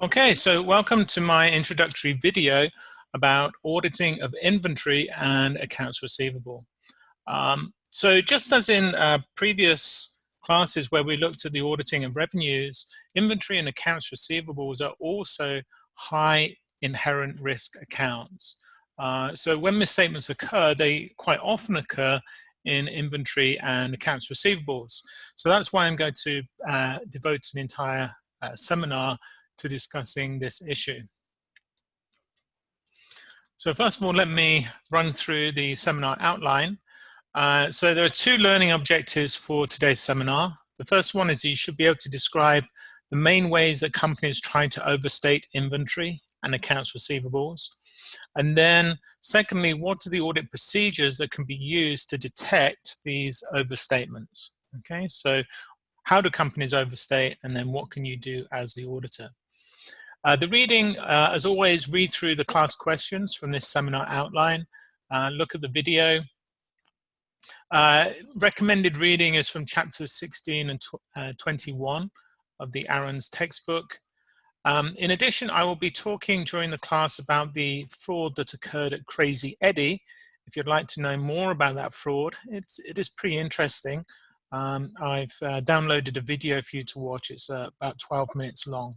Okay, so welcome to my introductory video about auditing of inventory and accounts receivable. So just as in previous classes where we looked at the auditing of revenues, inventory and accounts receivables are also high inherent risk accounts. So when misstatements occur, they quite often occur in inventory and accounts receivables. So that's why I'm going to devote an entire seminar to discussing this issue. So first of all, let me run through the seminar outline. So there are two learning objectives for today's seminar. The first one is you should be able to describe the main ways that companies try to overstate inventory and accounts receivables. And then secondly, what are the audit procedures that can be used to detect these overstatements? Okay, so how do companies overstate, and then what can you do as the auditor? The reading, as always, read through the class questions from this seminar outline, look at the video. Recommended reading is from chapters 16 and 21 of the Aaron's textbook. In addition, I will be talking during the class about the fraud that occurred at Crazy Eddie. If you'd like to know more about that fraud, it is pretty interesting. I've downloaded a video for you to watch. It's about 12 minutes long.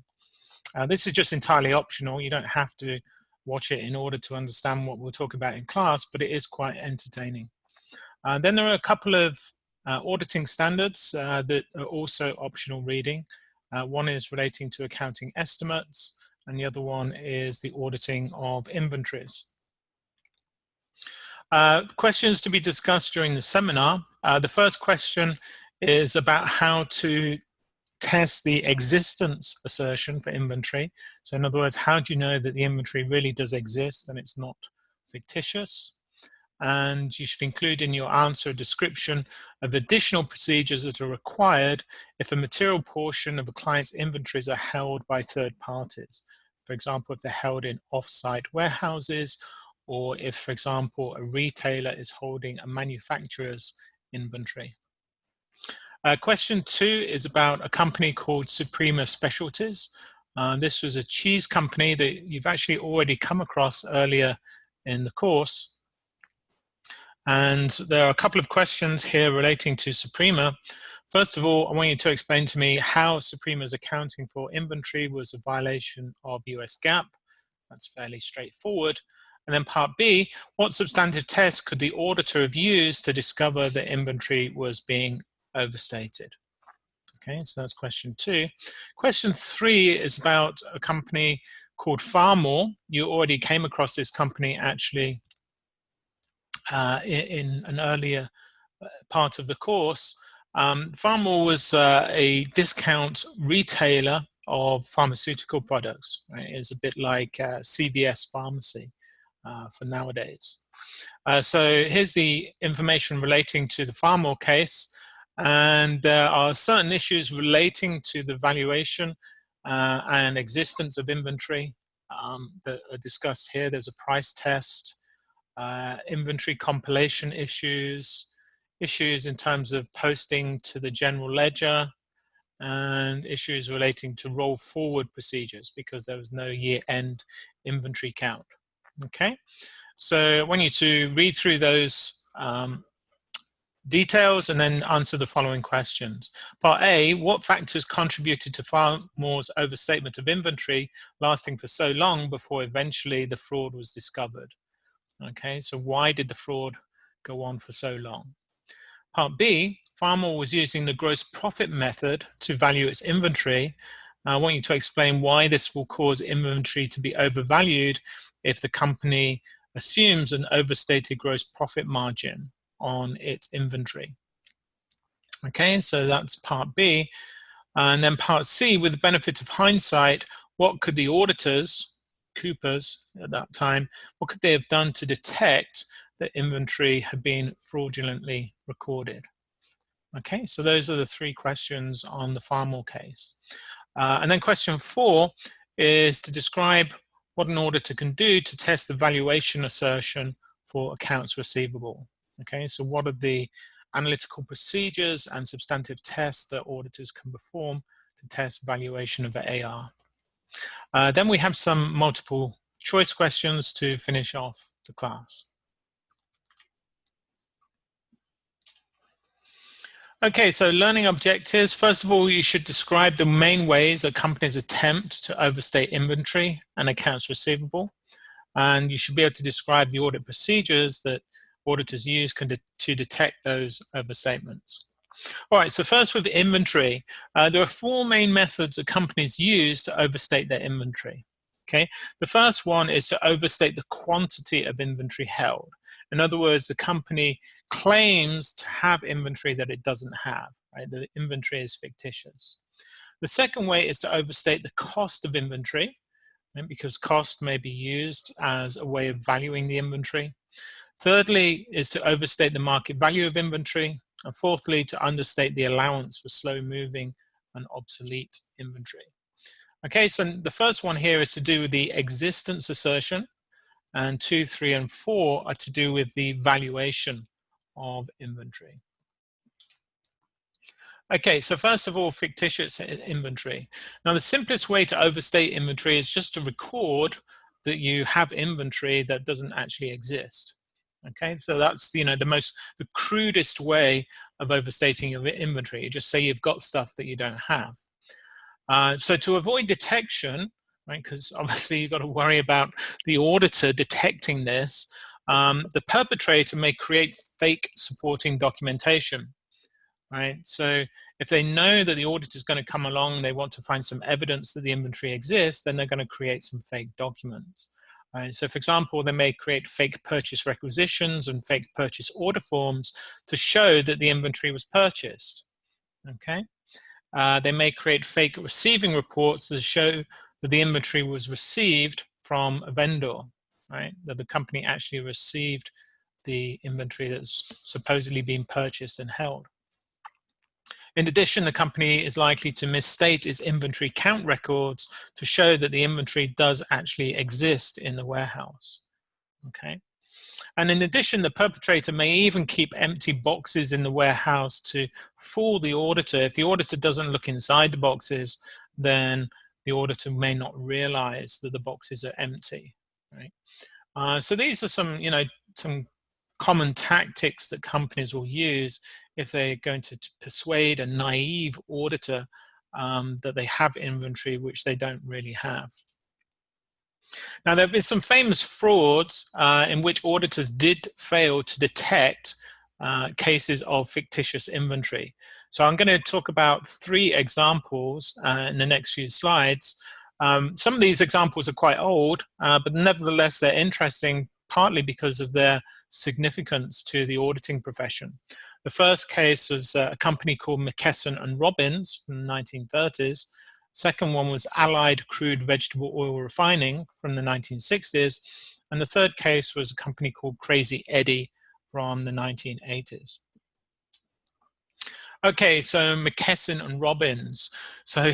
This is just entirely optional. You don't have to watch it in order to understand what we'll talk about in class, but it is quite entertaining. Then there are a couple of auditing standards that are also optional reading. One is relating to accounting estimates, and the other one is the auditing of inventories. Questions to be discussed during the seminar. The first question is about how to test the existence assertion for inventory. So in other words, how do you know that the inventory really does exist and it's not fictitious? And you should include in your answer a description of additional procedures that are required if a material portion of a client's inventories are held by third parties. For example, if they're held in off-site warehouses, or if, for example, a retailer is holding a manufacturer's inventory. Question 2 is about a company called Suprema Specialties. This was a cheese company that you've actually already come across earlier in the course. And there are a couple of questions here relating to Suprema. First of all, I want you to explain to me how Suprema's accounting for inventory was a violation of US GAAP. That's fairly straightforward. And then part B, what substantive tests could the auditor have used to discover that inventory was being overstated? Okay, so that's question 2. Question 3 is about a company called Farmore. You already came across this company actually in an earlier part of the course. Farmore was a discount retailer of pharmaceutical products. Right? It's a bit like CVS Pharmacy for nowadays. So here's the information relating to the Farmore case. And there are certain issues relating to the valuation and existence of inventory that are discussed here. There's a price test, inventory compilation issues in terms of posting to the general ledger, and issues relating to roll forward procedures because there was no year-end inventory count. Okay, so I want you to read through those details and then answer the following questions. Part A, what factors contributed to Farmore's overstatement of inventory lasting for so long before eventually the fraud was discovered? Okay, so why did the fraud go on for so long? Part B, Farmore was using the gross profit method to value its inventory. I want you to explain why this will cause inventory to be overvalued if the company assumes an overstated gross profit margin on its inventory. Okay, so that's part B. And then part C, with the benefit of hindsight, what could the auditors, Coopers at that time, what could they have done to detect that inventory had been fraudulently recorded? Okay, so those are the 3 questions on the Farmore case. And then question 4 is to describe what an auditor can do to test the valuation assertion for accounts receivable. Okay, so what are the analytical procedures and substantive tests that auditors can perform to test valuation of the AR? Then we have some multiple choice questions to finish off the class. Okay, so learning objectives. First of all, you should describe the main ways that companies attempt to overstate inventory and accounts receivable. And you should be able to describe the audit procedures that auditors use to detect those overstatements. All right, so first with inventory, there are four main methods that companies use to overstate their inventory. Okay, the first one is to overstate the quantity of inventory held. In other words, the company claims to have inventory that it doesn't have, right? The inventory is fictitious. The second way is to overstate the cost of inventory, right? Because cost may be used as a way of valuing the inventory. Thirdly is to overstate the market value of inventory. And fourthly, to understate the allowance for slow-moving and obsolete inventory. Okay, so the first one here is to do with the existence assertion, and 2, 3, and 4 are to do with the valuation of inventory. Okay, so first of all, fictitious inventory. Now, the simplest way to overstate inventory is just to record that you have inventory that doesn't actually exist. Okay, so that's the crudest way of overstating your inventory. You just say you've got stuff that you don't have. So to avoid detection, right, because obviously you've got to worry about the auditor detecting this, the perpetrator may create fake supporting documentation. Right, so if they know that the auditor is going to come along, they want to find some evidence that the inventory exists, then they're going to create some fake documents. Right, so for example, they may create fake purchase requisitions and fake purchase order forms to show that the inventory was purchased. Okay, they may create fake receiving reports to show that the inventory was received from a vendor, right, that the company actually received the inventory that's supposedly being purchased and held. In addition, the company is likely to misstate its inventory count records to show that the inventory does actually exist in the warehouse. Okay. And in addition, the perpetrator may even keep empty boxes in the warehouse to fool the auditor. If the auditor doesn't look inside the boxes, then the auditor may not realize that the boxes are empty. Right. So these are some common tactics that companies will use if they're going to persuade a naive auditor that they have inventory which they don't really have. Now, there have been some famous frauds in which auditors did fail to detect cases of fictitious inventory. So I'm going to talk about 3 examples in the next few slides. Some of these examples are quite old, but nevertheless they're interesting, partly because of their significance to the auditing profession. The first case was a company called McKesson and Robbins from the 1930s. Second one was Allied Crude Vegetable Oil Refining from the 1960s. And the third case was a company called Crazy Eddie from the 1980s. Okay, so McKesson and Robbins. So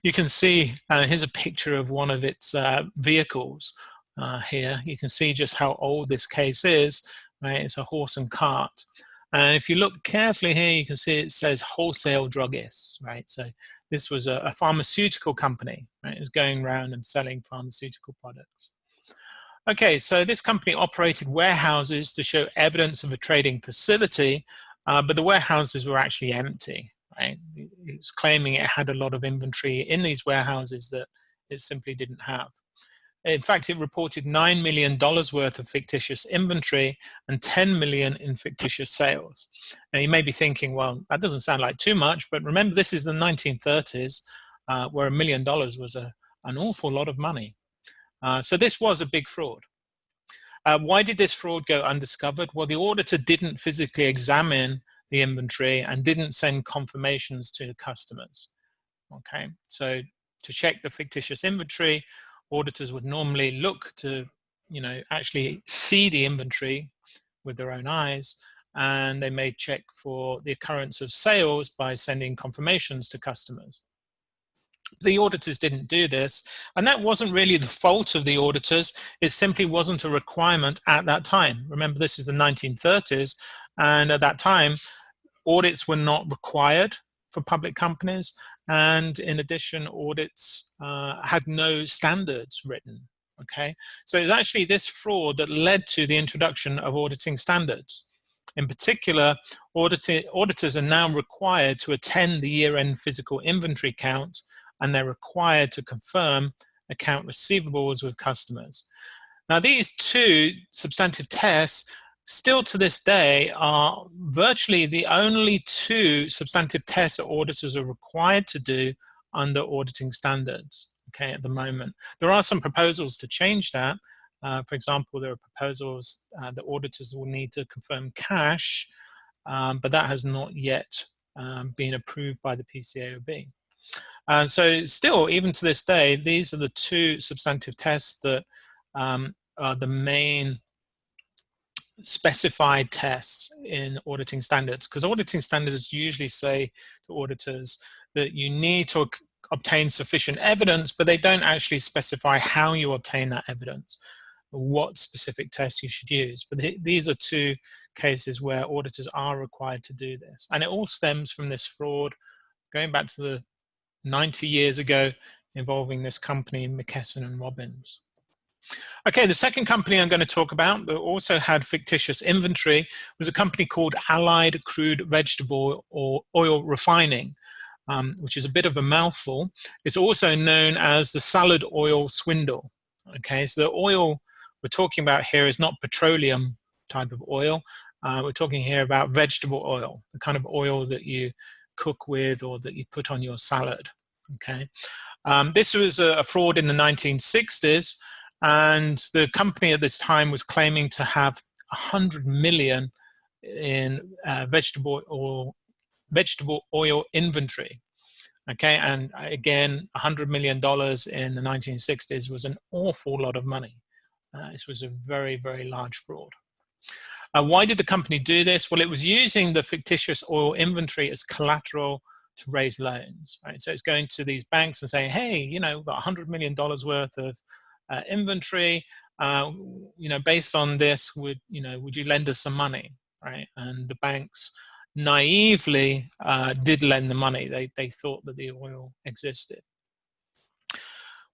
you can see, here's a picture of one of its vehicles here. You can see just how old this case is. Right? It's a horse and cart. And if you look carefully here, you can see it says wholesale druggists, right? So this was a pharmaceutical company, right? It was going around and selling pharmaceutical products. Okay, so this company operated warehouses to show evidence of a trading facility, but the warehouses were actually empty, right? It was claiming it had a lot of inventory in these warehouses that it simply didn't have. In fact, it reported $9 million worth of fictitious inventory and $10 million in fictitious sales. Now, you may be thinking, well, that doesn't sound like too much, but remember, this is the 1930s, where $1 million was an awful lot of money. So this was a big fraud. Why did this fraud go undiscovered? Well, the auditor didn't physically examine the inventory and didn't send confirmations to the customers. Okay, so to check the fictitious inventory, auditors would normally look to, actually see the inventory with their own eyes, and they may check for the occurrence of sales by sending confirmations to customers. The auditors didn't do this, and that wasn't really the fault of the auditors. It simply wasn't a requirement at that time. Remember, this is the 1930s, and at that time, audits were not required for public companies, and in addition, audits had no standards written. Okay, so it's actually this fraud that led to the introduction of auditing standards. In particular, auditors are now required to attend the year-end physical inventory count, and they're required to confirm account receivables with customers. Now, these two substantive tests still to this day are virtually the only two substantive tests that auditors are required to do under auditing standards, okay, at the moment. There are some proposals to change that. For example, there are proposals that auditors will need to confirm cash, but that has not yet been approved by the PCAOB. So still, even to this day, these are the two substantive tests that are the main specified tests in auditing standards, because auditing standards usually say to auditors that you need to obtain sufficient evidence, but they don't actually specify how you obtain that evidence, what specific tests you should use. But these are two cases where auditors are required to do this. And it all stems from this fraud going back to the 90 years ago involving this company, McKesson and Robbins. Okay, the second company I'm going to talk about that also had fictitious inventory was a company called Allied Crude Vegetable or Oil Refining, which is a bit of a mouthful. It's also known as the salad oil swindle. Okay, so the oil we're talking about here is not petroleum type of oil. We're talking here about vegetable oil, the kind of oil that you cook with or that you put on your salad. Okay, this was a fraud in the 1960s. And the company at this time was claiming to have 100 million in vegetable oil inventory. Okay, and again, $100 million in the 1960s was an awful lot of money. This was a very, very large fraud. Why did the company do this? Well, it was using the fictitious oil inventory as collateral to raise loans. Right? So it's going to these banks and saying, hey, you know, we've got $100 million worth of inventory, you know, based on this, would you lend us some money, right? And the banks naively did lend the money. They thought that the oil existed.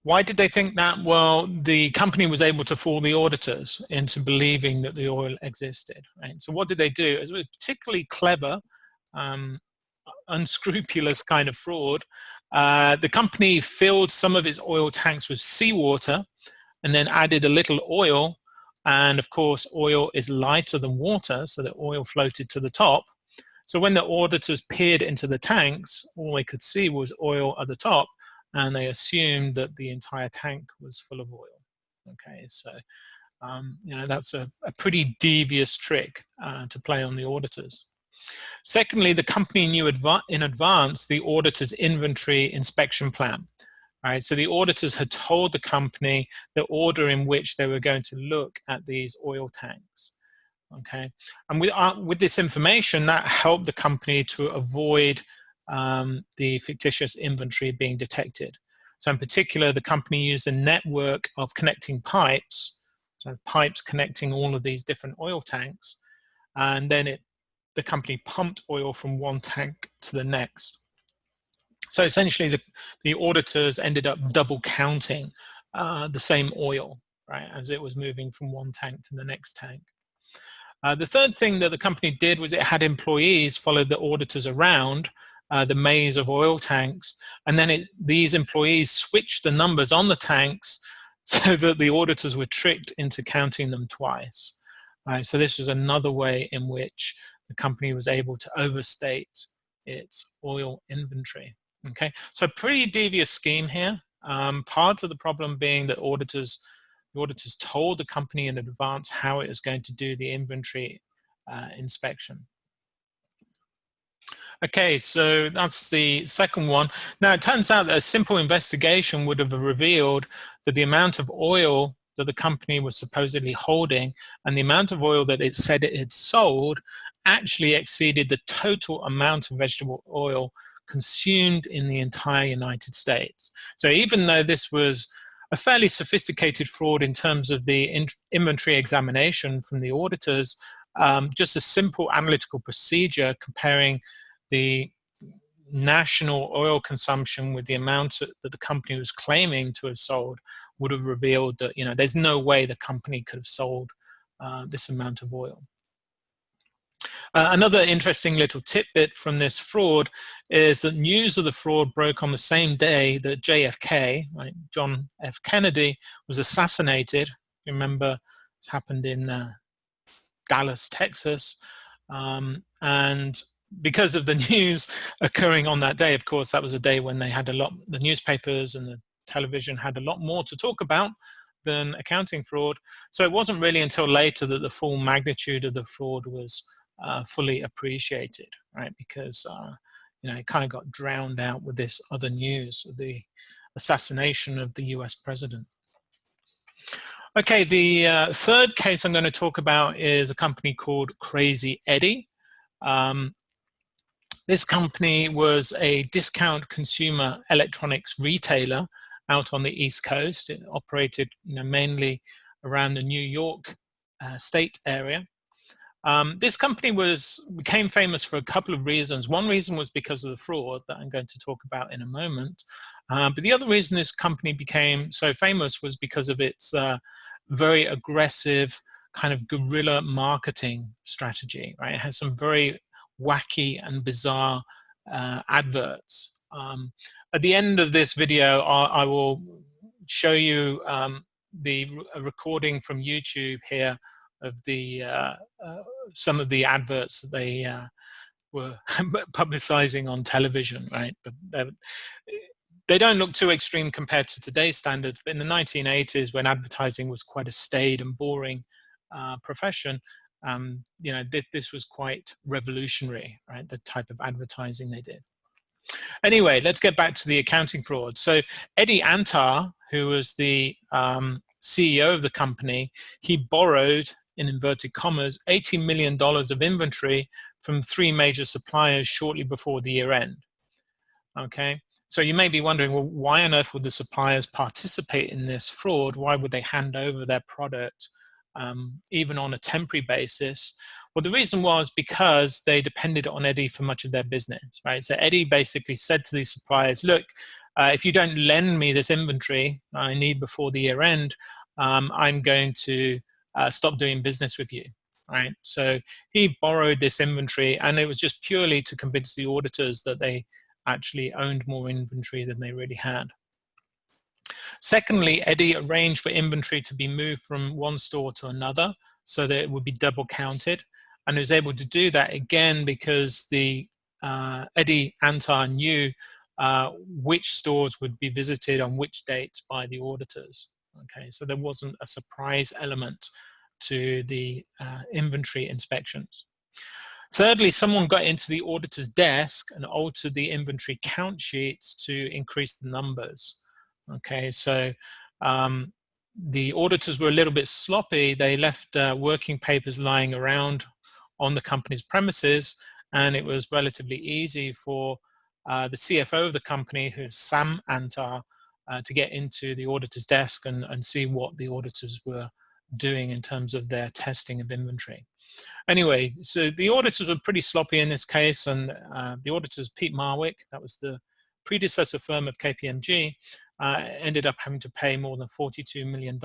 Why did they think that? Well, the company was able to fool the auditors into believing that the oil existed, right? So what did they do? It was a particularly clever, unscrupulous kind of fraud. The company filled some of its oil tanks with seawater and then added a little oil. And of course, oil is lighter than water, so the oil floated to the top. So when the auditors peered into the tanks, all they could see was oil at the top, and they assumed that the entire tank was full of oil. Okay, so you know, that's a pretty devious trick to play on the auditors. Secondly, the company knew in advance the auditor's inventory inspection plan. Right, so the auditors had told the company the order in which they were going to look at these oil tanks. Okay, and with this information, that helped the company to avoid the fictitious inventory being detected. So in particular, the company used a network of connecting pipes, so pipes connecting all of these different oil tanks, and then the company pumped oil from one tank to the next. So essentially, the auditors ended up double counting the same oil, right, as it was moving from one tank to the next tank. The third thing that the company did was it had employees follow the auditors around the maze of oil tanks, and then these employees switched the numbers on the tanks so that the auditors were tricked into counting them twice. Right, so this was another way in which the company was able to overstate its oil inventory. Okay, so a pretty devious scheme here. Part of the problem being that the auditors told the company in advance how it was going to do the inventory inspection. Okay, so that's the second one. Now, it turns out that a simple investigation would have revealed that the amount of oil that the company was supposedly holding and the amount of oil that it said it had sold actually exceeded the total amount of vegetable oil consumed in the entire United States. So even though this was a fairly sophisticated fraud in terms of the inventory examination from the auditors, just a simple analytical procedure comparing the national oil consumption with the amount that the company was claiming to have sold would have revealed that, you know, there's no way the company could have sold this amount of oil. Another interesting little tidbit from this fraud is that news of the fraud broke on the same day that JFK, right, John F. Kennedy, was assassinated. Remember, this happened in Dallas, Texas. And because of the news occurring on that day, of course, that was a day when they had the newspapers and the television had a lot more to talk about than accounting fraud. So it wasn't really until later that the full magnitude of the fraud was fully appreciated, right? Because you know, it kind of got drowned out with this other news of the assassination of the US president. Okay, the third case I'm going to talk about is a company called Crazy Eddie. This company was a discount consumer electronics retailer out on the East Coast. It operated, you know, mainly around the New York state area. This company became famous for a couple of reasons. One reason was because of the fraud that I'm going to talk about in a moment. But the other reason this company became so famous was because of its very aggressive kind of guerrilla marketing strategy, right? It has some very wacky and bizarre adverts. At the end of this video, I will show you a recording from YouTube here of the some of the adverts that they were publicizing on television, right? But they don't look too extreme compared to today's standards, but in the 1980s, when advertising was quite a staid and boring profession, you know, this was quite revolutionary, right? The type of advertising they did. Anyway, let's get back to the accounting fraud. So Eddie Antar, who was the CEO of the company, he borrowed, in inverted commas, $80 million of inventory from 3 major suppliers shortly before the year end. Okay, so you may be wondering, well, why on earth would the suppliers participate in this fraud? Why would they hand over their product even on a temporary basis? Well, the reason was because they depended on Eddie for much of their business, right? So Eddie basically said to these suppliers, look, if you don't lend me this inventory I need before the year end, I'm going to stop doing business with you, right? So he borrowed this inventory, and it was just purely to convince the auditors that they actually owned more inventory than they really had. Secondly, Eddie arranged for inventory to be moved from one store to another so that it would be double counted, and he was able to do that again because the Eddie Antar knew which stores would be visited on which dates by the auditors. Okay, so there wasn't a surprise element to the inventory inspections. Thirdly, someone got into the auditor's desk and altered the inventory count sheets to increase the numbers. Okay, so the auditors were a little bit sloppy. They left working papers lying around on the company's premises, and it was relatively easy for the CFO of the company, who's Sam Antar, to get into the auditor's desk and see what the auditors were doing in terms of their testing of inventory. Anyway, so the auditors were pretty sloppy in this case, and the auditors, Pete Marwick, that was the predecessor firm of KPMG, ended up having to pay more than $42 million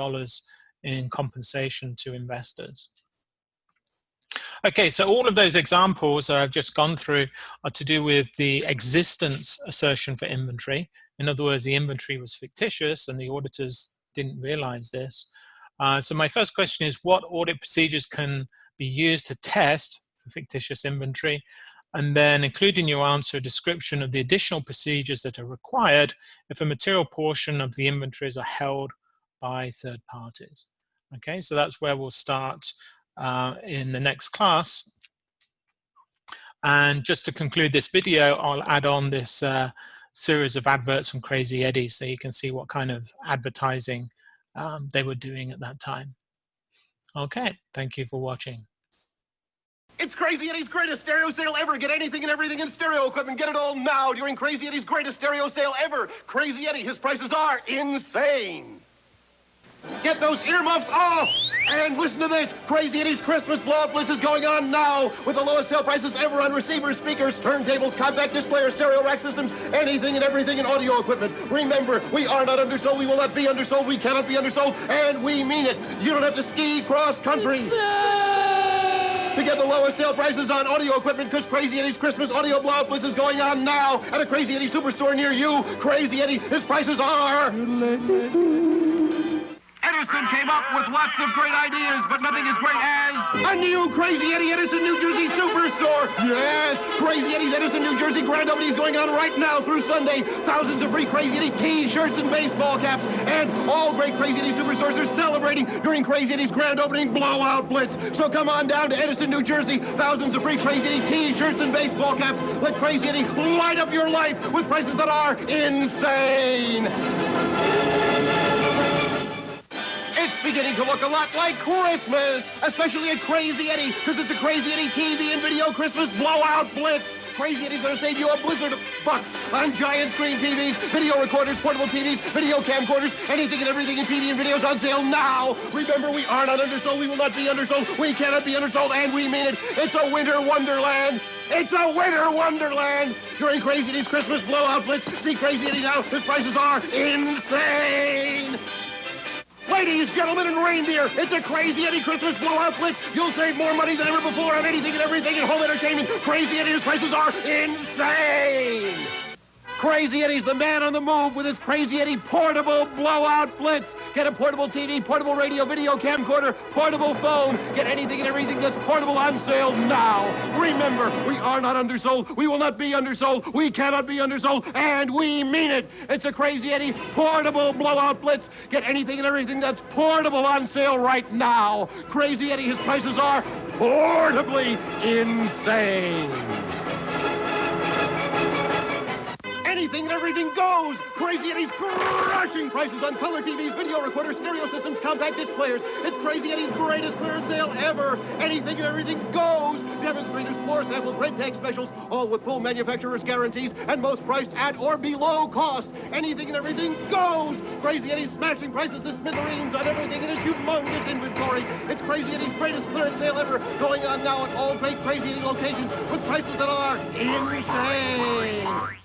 in compensation to investors. Okay, so all of those examples I've just gone through are to do with the existence assertion for inventory. In other words, the inventory was fictitious and the auditors didn't realize this. So my first question is, what audit procedures can be used to test for fictitious inventory? And then include in your answer a description of the additional procedures that are required if a material portion of the inventories are held by third parties. Okay, so that's where we'll start in the next class. And just to conclude this video, I'll add on this series of adverts from Crazy Eddie so you can see what kind of advertising they were doing at that time. Okay, thank you for watching. It's Crazy Eddie's greatest stereo sale ever. Get anything and everything in stereo equipment. Get it all now during Crazy Eddie's greatest stereo sale ever. Crazy Eddie, his prices are insane. Get those earmuffs off! And listen to this. Crazy Eddie's Christmas blowout blitz is going on now with the lowest sale prices ever on receivers, speakers, turntables, compact disc players, stereo rack systems, anything and everything in audio equipment. Remember, we are not undersold, we will not be undersold, we cannot be undersold, and we mean it. You don't have to ski cross country to get the lowest sale prices on audio equipment, because Crazy Eddie's Christmas audio blowout blitz is going on now at a Crazy Eddie superstore near you. Crazy Eddie, his prices are... Edison came up with lots of great ideas, but nothing as great as a new Crazy Eddie Edison, New Jersey superstore. Yes, Crazy Eddie's Edison, New Jersey grand opening is going on right now through Sunday. Thousands of free Crazy Eddie T-shirts and baseball caps, and all great Crazy Eddie superstores are celebrating during Crazy Eddie's grand opening blowout blitz. So come on down to Edison, New Jersey. Thousands of free Crazy Eddie T-shirts and baseball caps. Let Crazy Eddie light up your life with prices that are insane. It's beginning to look a lot like Christmas, especially at Crazy Eddie, because it's a Crazy Eddie TV and video Christmas blowout blitz. Crazy Eddie's going to save you a blizzard of bucks on giant screen TVs, video recorders, portable TVs, video camcorders, anything and everything in TV and videos on sale now. Remember, we are not undersold, we will not be undersold, we cannot be undersold, and we mean it. It's a winter wonderland. It's a winter wonderland during Crazy Eddie's Christmas blowout blitz. See Crazy Eddie now. His prices are insane. Ladies, gentlemen, and reindeer, it's a Crazy Eddie Christmas blowout blitz. You'll save more money than ever before on anything and everything in home entertainment. Crazy Eddie's prices are insane. Crazy Eddie's the man on the move with his Crazy Eddie portable blowout blitz. Get a portable TV, portable radio, video camcorder, portable phone. Get anything and everything that's portable on sale now. Remember, we are not undersold. We will not be undersold. We cannot be undersold, and we mean it. It's a Crazy Eddie portable blowout blitz. Get anything and everything that's portable on sale right now. Crazy Eddie, his prices are portably insane. Anything and everything goes. Crazy Eddie's crushing prices on color TVs, video recorders, stereo systems, compact disc players. It's Crazy Eddie's greatest clearance sale ever. Anything and everything goes. Demonstrators, floor samples, red tag specials, all with full manufacturer's guarantees and most priced at or below cost. Anything and everything goes. Crazy Eddie's smashing prices to smithereens on everything in his humongous inventory. It's Crazy Eddie's greatest clearance sale ever, going on now at all great Crazy Eddie locations with prices that are insane.